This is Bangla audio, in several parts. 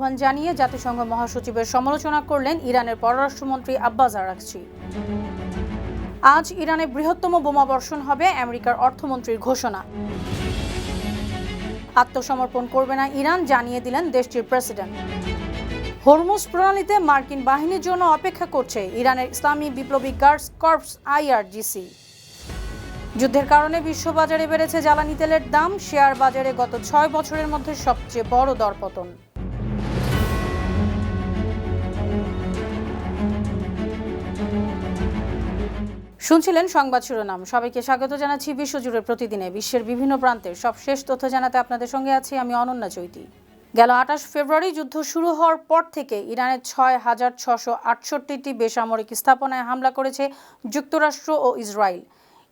আহ্বান জানিয়ে জাতিসংঘ মহাসচিবের সমালোচনা করলেন ইরানের পররাষ্ট্রমন্ত্রী আব্বাস আরাকচি। আজ ইরানে বৃহত্তম বোমাবর্ষণ হবে, আমেরিকার অর্থমন্ত্রীর ঘোষণা। আত্মসমর্পণ করবে না ইরান, জানিয়ে দিলেন দেশটির প্রেসিডেন্ট। হরমুজ প্রণালীতে মার্কিন বাহিনীর জন্য অপেক্ষা করছে ইরানের ইসলামী বিপ্লবী গার্ডস কর্পস IRGC। যুদ্ধের কারণে বিশ্ববাজারে বেড়েছে জ্বালানি তেলের দাম, শেয়ার বাজারে গত 6 বছরের মধ্যে সবচেয়ে বড় দরপতন। শুনছিলেন সংবাদ শিরোনাম। সবাইকে স্বাগত জানাচ্ছি বিশ্বজুড়ে প্রতিদিনে বিশ্বের বিভিন্ন প্রান্তের সবশেষ তথ্য জানাতে আপনাদের সঙ্গে আছি আমি অনন্যা চৈতি। গেল 28 ফেব্রুয়ারি যুদ্ধ শুরু হওয়ার পর থেকে ইরানের 6,668টি বেসামরিক স্থাপনায় হামলা করেছে যুক্তরাষ্ট্র ও ইসরায়েল।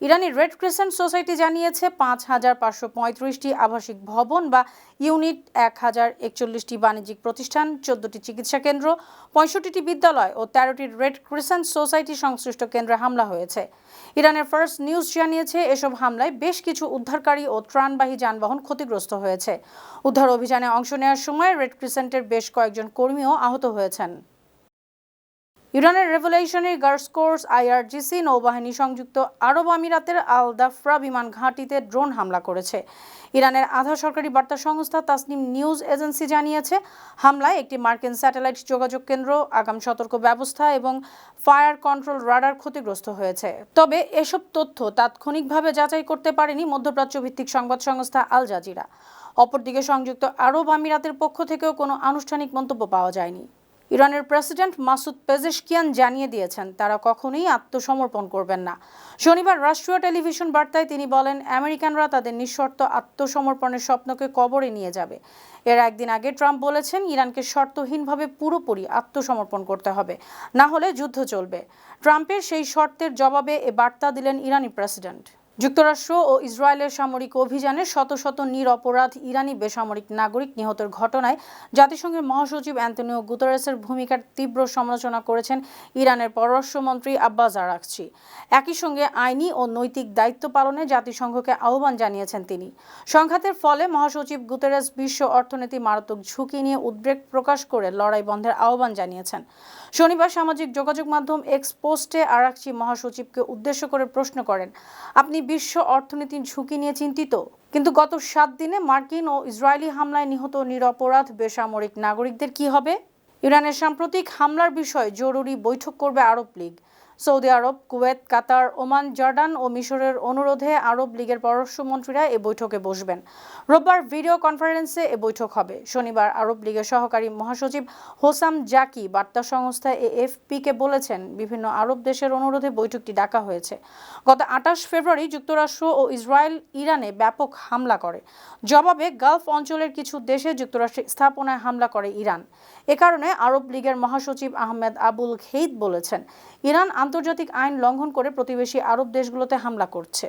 ইরানি রেড ক্রিসেন্ট সোসাইটি জানিয়েছে 5,535টি আবাসিক ভবন বা ইউনিট, 1,041টি বাণিজ্যিক প্রতিষ্ঠান, 14টি চিকিৎসা কেন্দ্র, 65টি বিদ্যালয় ও 13টি রেড ক্রিসেন্ট সোসাইটি সংশ্লিষ্ট কেন্দ্রে হামলা হয়েছে। ইরানের ফার্স্ট নিউজ জানিয়েছে এসব হামলায় বেশ কিছু উদ্ধারকারী ও ত্রাণবাহী যানবাহন ক্ষতিগ্রস্ত হয়েছে। উদ্ধার অভিযানে অংশ নেওয়ার সময় রেড ক্রিসেন্টের বেশ কয়েকজন কর্মীও আহত হয়েছেন। ইরানের রেভলিউশনারি গার্ডস কোর্স IRGC নৌবাহিনী সংযুক্ত আরব আমিরাতের আল দাফরা বিমান ঘাঁটিতে ড্রোন হামলা করেছে। ইরানের আধা সরকারি বার্তা সংস্থা তাসনিম নিউজ এজেন্সি জানিয়েছে হামলায় একটি মার্কিন স্যাটেলাইট যোগাযোগ কেন্দ্র, আগাম সতর্ক ব্যবস্থা এবং ফায়ার কন্ট্রোল রাডার ক্ষতিগ্রস্ত হয়েছে। তবে এসব তথ্য তাৎক্ষণিকভাবে যাচাই করতে পারেনি মধ্যপ্রাচ্য ভিত্তিক সংবাদ সংস্থা আল জাজিরা। অপরদিকে সংযুক্ত আরব আমিরাতের পক্ষ থেকেও কোনো আনুষ্ঠানিক মন্তব্য পাওয়া যায়নি। ইরানের প্রেসিডেন্ট মাসুদ পেজেশকিয়ান জানিয়ে দিয়েছেন তারা কখনোই আত্মসমর্পণ করবেন না। শনিবার রাষ্ট্রীয় টেলিভিশন বার্তায় তিনি বলেন, আমেরিকানরা তাদের নিঃশর্ত আত্মসমর্পণের স্বপ্নকে কবরে নিয়ে যাবে। এর একদিন আগে ট্রাম্প বলেছেন ইরানকে শর্তহীনভাবে পুরোপুরি আত্মসমর্পণ করতে হবে, না হলে যুদ্ধ চলবে। ট্রাম্পের সেই শর্তের জবাবে এ বার্তা দিলেন ইরানি প্রেসিডেন্ট। যুক্তরাষ্ট্র ও ইসরায়েলের সামরিক অভিযানে শত শত নিরপরাধ ইরানি বেসামরিক নাগরিক নিহতের ঘটনায় জাতিসংঘের মহাসচিব অ্যান্তোনিও গুতেরেসের ভূমিকার তীব্র সমালোচনা করেছেন ইরানের পররাষ্ট্রমন্ত্রী আব্বাস আরাকচি। একই সঙ্গে আইনি ও নৈতিক দায়িত্ব পালনে জাতিসংঘকে আহ্বান জানিয়েছেন তিনি। সংঘাতের ফলে মহাসচিব গুতেরেস বিশ্ব অর্থনীতি মারাত্মক ঝুঁকি নিয়ে উদ্বেগ প্রকাশ করে লড়াই বন্ধের আহ্বান জানিয়েছেন। শনিবার সামাজিক যোগাযোগ মাধ্যম এক্স পোস্টে আরাকচি মহাসচিবকে উদ্দেশ্য করে প্রশ্ন করেন, আপনি বিশ্ব অর্থনীতির ঝুঁকি নিয়ে চিন্তিত? কিন্তু গত 7 দিনে মার্কিন ও ইসরায়েলি হামলায় নিহত নিরপরাধ বেসামরিক নাগরিকদের কি হবে? ইরানের সাম্প্রতিক হামলার বিষয়ে জরুরি বৈঠক করবে আরব লীগ। সৌদি আরব, কুয়েত, কাতার, ওমান, জর্ডান ও মিশরের অনুরোধে আরব লীগের পররাষ্ট্রমন্ত্রীরা এ বৈঠকে বসবেন। রোববার ভিডিও কনফারেন্সে এ বৈঠক হবে। শনিবার আরব লীগের সহকারী মহাসচিব হোসাম জাকি বার্তা সংস্থা AFP-কে বলেছেন, বিভিন্ন আরব দেশের অনুরোধে বৈঠকটি ডাকা হয়েছে। গত 28 ফেব্রুয়ারি যুক্তরাষ্ট্র ও ইসরায়েল ইরানে ব্যাপক হামলা করে। জবাবে গালফ অঞ্চলের কিছু দেশে যুক্তরাষ্ট্রের স্থাপনায় হামলা করে ইরান। এ কারণে আরব লীগের মহাসচিব আহমেদ আবুল ঘেইদ বলেছেন, ইরান আন্তর্জাতিক আইন লঙ্ঘন করে প্রতিবেশী আরব দেশগুলোতে হামলা করছে।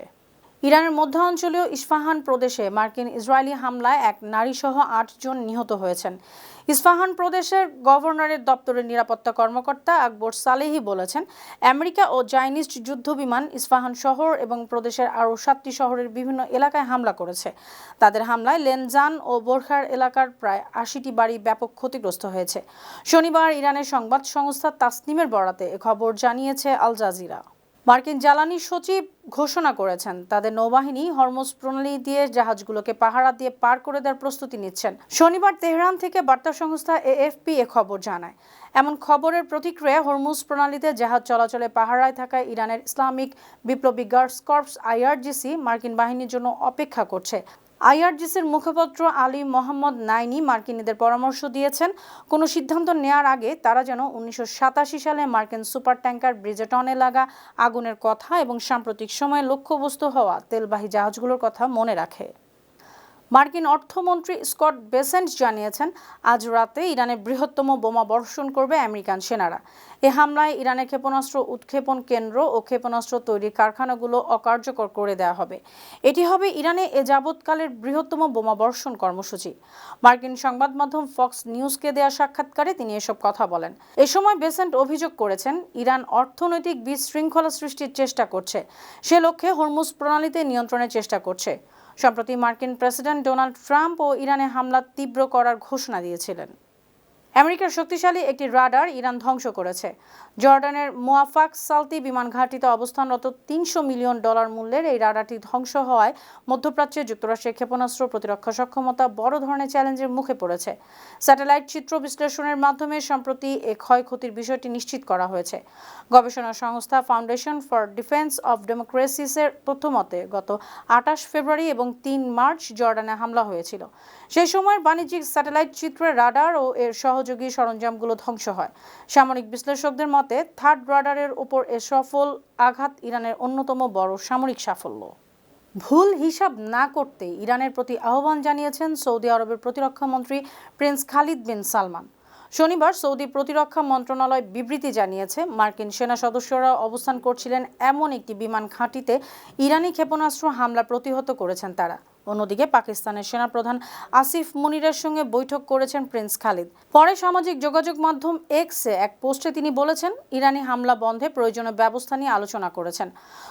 ইরানের মধ্যাঞ্চলীয় ইস্পাহান প্রদেশে মার্কিন ইসরায়েলি হামলায় এক নারীসহ 8 জন নিহত হয়েছেন। ইস্পাহান প্রদেশের গভর্নরের দপ্তরের নিরাপত্তা কর্মকর্তা আকবর সালেহি বলেছেন, আমেরিকা ও জায়নিস্ট যুদ্ধবিমান ইস্পাহান শহর এবং প্রদেশের আরও 7টি শহরের বিভিন্ন এলাকায় হামলা করেছে। তাদের হামলায় লেনজান ও বোরখার এলাকার প্রায় 80টি বাড়ি ব্যাপক ক্ষতিগ্রস্ত হয়েছে। শনিবার ইরানের সংবাদ সংস্থা তাসনিমের বরাতে এ খবর জানিয়েছে আল জাজিরা। মার্কিন জ্বালানি সচিব ঘোষণা করেছেন তাদের নৌবাহিনী হরমুজ প্রণালী দিয়ে জাহাজগুলোকে পাহারা দিয়ে পার করে দেওয়ার প্রস্তুতি নিচ্ছেন। শনিবার তেহরান থেকে বার্তা সংস্থা AFP এ খবর জানায়। এমন খবরের প্রতিক্রিয়ায় হরমুজ প্রণালীতে জাহাজ চলাচলে পাহারায় থাকা ইরানের ইসলামিক বিপ্লবী গার্ডস কর্পস IRGC মার্কিন বাহিনীর জন্য অপেক্ষা করছে। IRGCর মুখপাত্র আলী মোহাম্মদ নাইনি মার্কিনীদের পরামর্শ দিয়েছেন, কোনো সিদ্ধান্ত নেয়ার আগে তারা যেন 1987 সালে মার্কিন সুপার ট্যাঙ্কার ব্রিজেটনে লাগা আগুনের কথা এবং সাম্প্রতিক সময়ে লক্ষ্যবস্তু হওয়া তেলবাহী জাহাজগুলোর কথা মনে রাখে। মার্কিন অর্থমন্ত্রী স্কট বেসেন্ট জানিয়েছেন, আজ রাতে ইরানে বৃহত্তম বোমা বর্ষণ করবে আমেরিকান সেনারা। এ হামলায় ইরানের ক্ষেপণাস্ত্র উৎক্ষেপণ কেন্দ্র ও ক্ষেপণাস্ত্র তৈরির কারখানাগুলো অকার্যকর করে দেওয়া হবে। এটি হবে ইরানে এ যাবৎকালের বৃহত্তম বোমা বর্ষণ কর্মসূচি। মার্কিন সংবাদ মাধ্যম ফক্স নিউজকে দেওয়া সাক্ষাৎকারে তিনি এসব কথা বলেন। এ সময় বেসেন্ট অভিযোগ করেছেন, ইরান অর্থনৈতিক বিশৃঙ্খলা সৃষ্টির চেষ্টা করছে, সে লক্ষ্যে হরমুজ প্রণালীতে নিয়ন্ত্রণের চেষ্টা করছে। সম্প্রতি মার্কিন প্রেসিডেন্ট ডোনাল্ড ট্রাম্প ও ইরানে হামলা তীব্র করার ঘোষণা দিয়েছিলেন। আমেরিকার শক্তিশালী একটি রাডার ইরান ধ্বংস করেছে। জর্ডানের মুয়াফাক সালতি বিমান ঘাঁটিতে অবস্থানরত $300 মিলিয়ন মূল্যের এই রাডারটি ধ্বংস হওয়ায় মধ্যপ্রাচ্যে যুক্তরাষ্ট্রের ক্ষেপণাস্ত্র প্রতিরক্ষা সক্ষমতা বড় ধরনের চ্যালেঞ্জের মুখে পড়েছে। স্যাটেলাইট চিত্র বিশ্লেষণের মাধ্যমে সম্প্রতি এ ক্ষয়ক্ষতির বিষয়টি নিশ্চিত করা হয়েছে। গবেষণা সংস্থা ফাউন্ডেশন ফর ডিফেন্স অব ডেমোক্রেসিসের তথ্যমতে গত 28 ফেব্রুয়ারি এবং 3 মার্চ জর্ডানে হামলা হয়েছিল। সেই সময়ের বাণিজ্যিক স্যাটেলাইট চিত্রের রাডার ও এর সহযোগী সরঞ্জামগুলো ধ্বংস হয়। সামরিক বিশ্লেষকদের মতে থার্ড রাডারের উপর এ সফল আঘাত ইরানের অন্যতম বড় সামরিক সাফল্য। ভুল হিসাব না করতে ইরানের প্রতি আহ্বান জানিয়েছেন সৌদি আরবের প্রতিরক্ষা মন্ত্রী প্রিন্স খালিদ বিন সালমান। শনিবার সৌদি প্রতিরক্ষা মন্ত্রণালয় বিবৃতি জানিয়েছে, মার্কিন সেনা সদস্যরা অবস্থান করছিলেন এমন একটি বিমান ঘাঁটিতে ইরানি ক্ষেপণাস্ত্র হামলা প্রতিহত করেছেন তারা। অন্যদিকে পাকিস্তানের সেনাপ্রধান আসিফ মুনিরের সঙ্গে বৈঠক করেছেন প্রিন্স খালিদ। পরে সামাজিক যোগাযোগ মাধ্যম এক্সে এক পোস্টে তিনি বলেছেন, ইরানি হামলা বন্ধে প্রয়োজনীয় ব্যবস্থা নিয়ে আলোচনা করেছেন।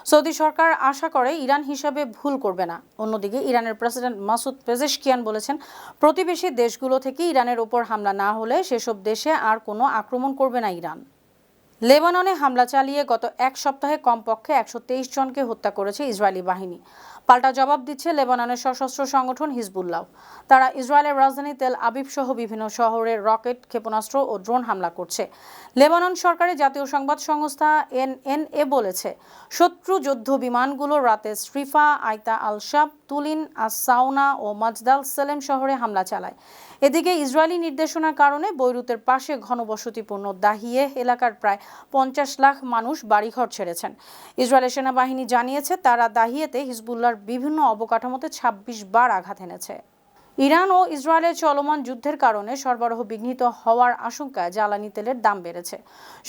সৌদি সরকার আশা করে ইরান হিসাবে ভুল করবে না। অন্যদিকে ইরানের প্রেসিডেন্ট মাসুদ পেজেশকিয়ান বলেছেন, প্রতিবেশী দেশগুলো থেকে ইরানের উপর হামলা না হলে সেসব দেশে আর কোনো আক্রমণ করবে না ইরান। লেবাননে হামলা চালিয়ে গত এক সপ্তাহে কমপক্ষে 123 জনকে হত্যা করেছে ইসরায়েলি বাহিনী। পাল্টা জবাব দিচ্ছে লেবাননের সশস্ত্র সংগঠন হিজবুল্লাহ। তারা ইসরায়েলের রাজধানী তেল আবিব সহ বিভিন্ন শহরে রকেট, ক্ষেপণাস্ত্র ও ড্রোন হামলা করছে। লেবানন সরকারের জাতীয় সংবাদ সংস্থা এনএনএ বলেছে, শত্রু যুদ্ধ বিমানগুলো রাতে স্রিফা, আইতা আল শাব, তুলিন, আস-সাউনা ও মাজদাল সেলেম শহরে হামলা চালায়। এদিকে ইসরায়েলি নির্দেশনার কারণে বৈরুতের পাশে ঘনবসতিপূর্ণ দাহিয়ে এলাকার প্রায় 50 লাখ মানুষ বাড়িঘর ছেড়েছেন। ইসরায়েলের সেনাবাহিনী জানিয়েছে, তারা দাহিয়েতে হিজবুল্লাহর বিভিন্ন অবকাঠামোতে 26 বার আঘাত এনেছে। ইরান ও ইসরায়েলের চলমান যুদ্ধের কারণে সরবরাহ বিঘ্নিত হওয়ার আশঙ্কায় জ্বালানি তেলের দাম বেড়েছে।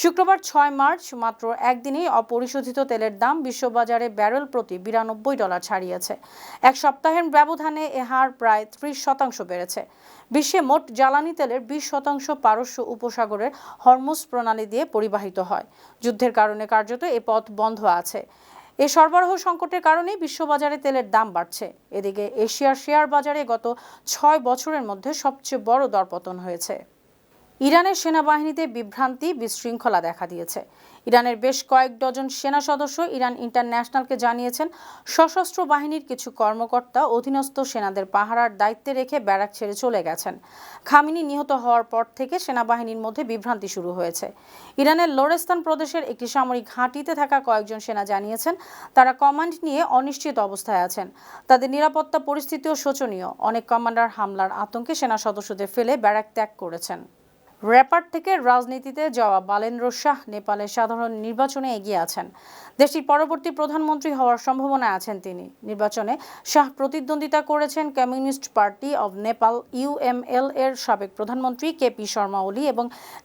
শুক্রবার 6 মার্চ মাত্র একদিনেই অপরিশোধিত তেলের দাম বিশ্ববাজারে ব্যারেল প্রতি $92 ছাড়িয়েছে। এক সপ্তাহের ব্যবধানে এ হার প্রায় 30% বেড়েছে। বিশ্বে মোট জ্বালানি তেলের 20% পারস্য উপসাগরের হরমুজ প্রণালী দিয়ে পরিবাহিত হয়। যুদ্ধের কারণে কার্যত এ পথ বন্ধ আছে। এ সরবরাহ সংকটের কারণেই বিশ্ববাজারে তেলের দাম বাড়ছে। এদিকে এশিয়ার শেয়ার বাজারে গত 6 বছরের মধ্যে সবচেয়ে বড় দরপতন হয়েছে। ইরানের সেনাবাহিনীতে বিভ্রান্তি, বিশৃঙ্খলা দেখা দিয়েছে। ইরানের বেশ কয়েক ডজন সেনা সদস্য ইরান ইন্টারন্যাশনালকে জানিয়েছেন, সশস্ত্র বাহিনীর কিছু কর্মকর্তা অধীনস্থ সেনাদের পাহারার দায়িত্বে রেখে ব্যারাক ছেড়ে চলে গেছেন। খামিনি নিহত হওয়ার পর থেকে সেনাবাহিনীর মধ্যে বিভ্রান্তি শুরু হয়েছে। ইরানের লোরেস্তান প্রদেশের একটি সামরিক ঘাঁটিতে থাকা কয়েকজন সেনা জানিয়েছেন, তারা কমান্ড নিয়ে অনিশ্চিত অবস্থায় আছেন। তাদের নিরাপত্তা পরিস্থিতিও শোচনীয়। অনেক কমান্ডার হামলার আতঙ্কে সেনা সদস্যদের ফেলে ব্যারাক ত্যাগ করেছেন। র্যাপার থেকে রাজনীতিতে যাওয়া বালেন্দ্র শাহ নেপালের সাধারণ নির্বাচনে এগিয়ে আছেন। দেশটির পরবর্তী প্রধানমন্ত্রী হওয়ার সম্ভাবনায় আছেন তিনি। নির্বাচনে শাহ প্রতিদ্বন্দ্বিতা করেছেন communist party of Nepal UML এর সাবেক প্রধানমন্ত্রী কেপি শর্মা ওলি এবং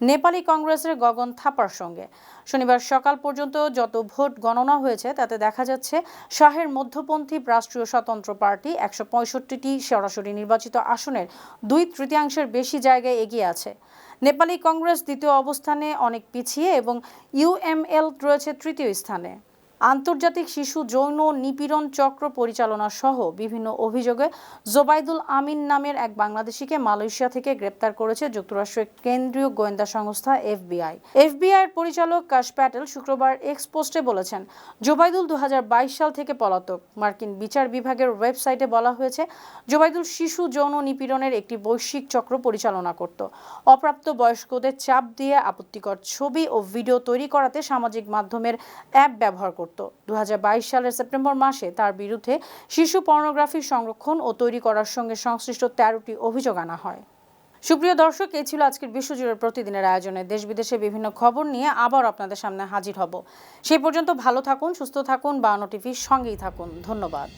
নেপালি কংগ্রেসের গগন থাপার সঙ্গে। শনিবার সকাল পর্যন্ত যত ভোট গণনা হয়েছে তাতে দেখা যাচ্ছে, শাহের মধ্যপন্থী রাষ্ট্রীয় স্বতন্ত্র পার্টি 165টি সরাসরি নির্বাচিত আসনের 2/3 বেশি জায়গায় এগিয়ে আছে। নেপালি কংগ্রেস দ্বিতীয় অবস্থানে অনেক পিছিয়ে এবং ইউএমএল রয়েছে তৃতীয় স্থানে। আন্তর্জাতিক শিশু যৌন নিপীড়ন চক্র পরিচালনা সহ বিভিন্ন অভিযোগে জোবাইদুল আমিন নামের এক বাংলাদেশিকে মালয়েশিয়া থেকে গ্রেপ্তার করেছে যুক্তরাষ্ট্রের কেন্দ্রীয় গোয়েন্দা সংস্থা এফবিআই। এফবিআইয়ের পরিচালক কাশ প্যাটেল শুক্রবার এক্স পোস্টে বলেছেন, জোবাইদুল 2022 সাল থেকে পলাতক। মার্কিন বিচার বিভাগের ওয়েবসাইটে বলা হয়েছে, জোবাইদুল শিশু যৌন নিপীড়নের একটি বৈশ্বিক চক্র পরিচালনা করত। অপ্রাপ্ত বয়স্কদের চাপ দিয়ে আপত্তিকর ছবি ও ভিডিও তৈরি করাতে সামাজিক মাধ্যমের অ্যাপ ব্যবহার করত। 2022 সালের সেপ্টেম্বর মাসে তার বিরুদ্ধে শিশু পর্নোগ্রাফি সংরক্ষণ ও তৈরি করার সঙ্গে সংশ্লিষ্ট 13টি অভিযোগ আনা হয়। সুপ্রিয় দর্শক, এই ছিল আজকের বিশ্বজুড়ে প্রতিদিনের আয়োজনে। দেশ বিদেশে বিভিন্ন খবর নিয়ে আবার আপনাদের সামনে হাজির হব। সেই পর্যন্ত ভালো থাকুন, সুস্থ থাকুন, বাংলা টিভির সঙ্গেই থাকুন। ধন্যবাদ।